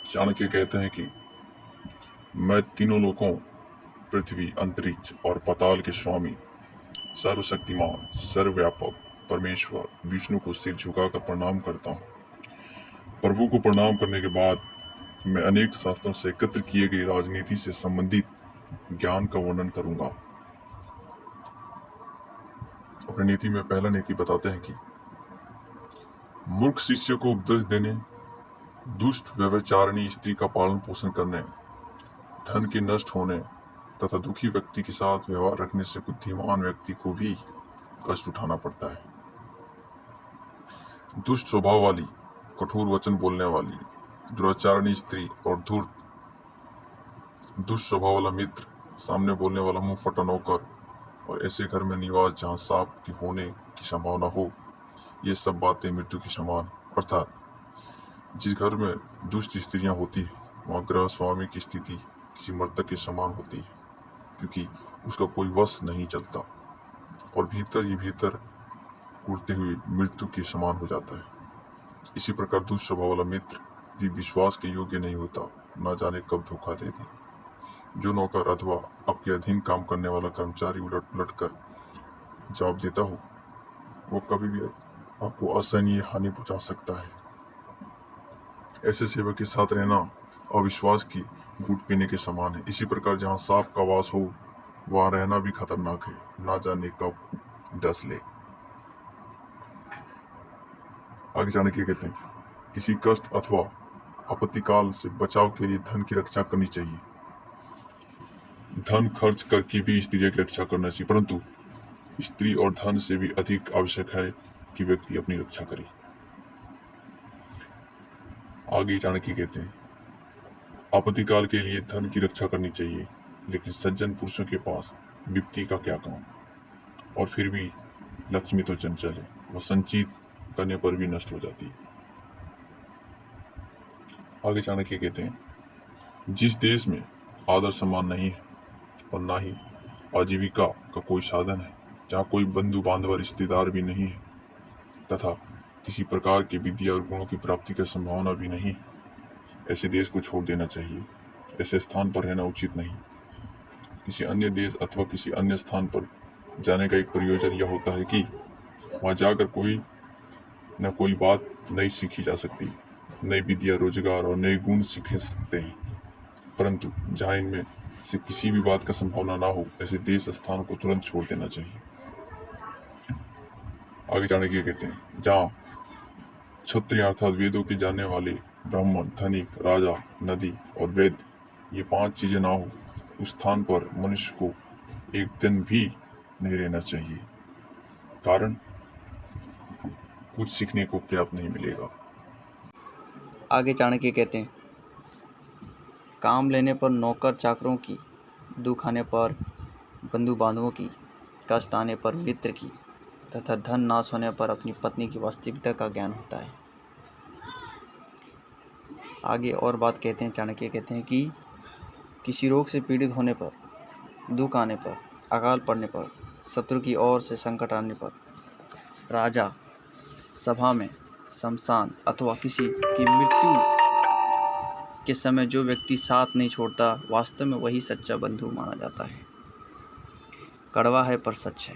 चाणक्य कहते हैं कि मैं तीनों लोकों पृथ्वी, अंतरिक्ष और पाताल के स्वामी, सर्वशक्तिमान, सर्वव्यापक परमेश्वर विष्णु को सिर झुकाकर प्रणाम करता हूँ। प्रभु को प्रणाम करने के बाद मैं अनेक शास्त्रों से एकत्र किए गए राजनीति से संबंधित ज्ञान का वर्णन करूंगा। अपनी नीति में पहला नीति बताते हैं कि मूर्ख शिष्य को उपदेश देने, दुष्ट व्यभिचारिणी स्त्री का पालन पोषण करने, धन के नष्ट होने तथा दुखी व्यक्ति के साथ व्यवहार रखने से बुद्धिमान व्यक्ति को भी कष्ट उठाना पड़ता है। दुष्ट स्वभाव वाली, कठोर वचन बोलने वाली, दुराचारणी स्त्री और धूर्त, दुष्ट स्वभाव वाला मित्र, सामने बोलने वाला मुंह फटा नौकर और ऐसे घर में निवास जहाँ सांप के होने की संभावना हो, ये सब बातें मृत्यु के समान। अर्थात जिस घर में दुष्ट स्त्रियां होती है वहाँ गृह स्वामी की स्थिति किसी मृतक के समान होती है, क्योंकि उसका कोई वश नहीं चलता और भीतर ही भीतर उड़ते हुए मृत्यु के समान हो जाता है। इसी प्रकार दुष्ट स्वभाव वाला मित्र भी विश्वास के योग्य नहीं होता, न जाने कब धोखा दे दे। जो नौकर अथवा आपके अधीन काम करने वाला कर्मचारी उलट पुलट कर जवाब देता हो, वो कभी भी आपको असहनीय हानि पहुंचा सकता है। ऐसे सेवक के साथ रहना अविश्वास की घूंट पीने के समान है। इसी प्रकार जहाँ सांप का वास हो वहाँ रहना भी खतरनाक है, ना जाने कब डस ले। आगे जाने के कहते हैं किसी कष्ट अथवा आपत्ति काल से बचाव के लिए धन की रक्षा करनी चाहिए। धन खर्च करके भी स्त्री की रक्षा करना चाहिए, परंतु स्त्री और धन से भी अधिक आवश्यक है कि व्यक्ति अपनी रक्षा करे। आगे चाणक्य कहते हैं आपत्ति काल के लिए धन की रक्षा करनी चाहिए, लेकिन सज्जन पुरुषों के पास विपत्ति का क्या काम, और फिर भी लक्ष्मी तो चंचल है, वह संचित करने पर भी नष्ट हो जाती है। आगे चाणक्य कहते हैं जिस देश में आदर सम्मान नहीं है और ना ही आजीविका का कोई साधन है, जहाँ कोई बंधु बांधव और रिश्तेदार भी नहीं है तथा किसी प्रकार की विद्या और गुणों की प्राप्ति की संभावना भी नहीं, ऐसे देश को छोड़ देना चाहिए। ऐसे स्थान पर रहना उचित नहीं। किसी अन्य देश अथवा किसी अन्य स्थान पर जाने का एक प्रयोजन यह होता है कि वहाँ जाकर कोई न कोई बात नई सीखी जा सकती, नई विद्या, रोजगार और नए गुण सीख सकते हैं, परंतु जहाँ इनमें से किसी भी बात का संभावना ना हो, ऐसे देश स्थान को तुरंत छोड़ देना चाहिए। आगे चाणक्य कहते हैं जहाँ क्षत्रिय अर्थात वेदों के जानने वाले ब्राह्मण, धनिक, राजा, नदी और वेद, ये 5 चीजें ना हो, उस स्थान पर मनुष्य को एक दिन भी नहीं रहना चाहिए, कारण कुछ सीखने को पर्याप्त नहीं मिलेगा। आगे चाणक्य कहते हैं काम लेने पर नौकर चाकरों की, दुख आने पर बंधु बांधवों की, कष्ट आने पर मित्र की तथा धन नाश होने पर अपनी पत्नी की वास्तविकता का ज्ञान होता है। आगे और बात कहते हैं चाणक्य कहते हैं कि किसी रोग से पीड़ित होने पर, दुख आने पर, अकाल पड़ने पर, शत्रु की ओर से संकट आने पर, राजा सभा में, शमशान अथवा किसी की मृत्यु के समय जो व्यक्ति साथ नहीं छोड़ता, वास्तव में वही सच्चा बंधु माना जाता है। कड़वा है पर सच है।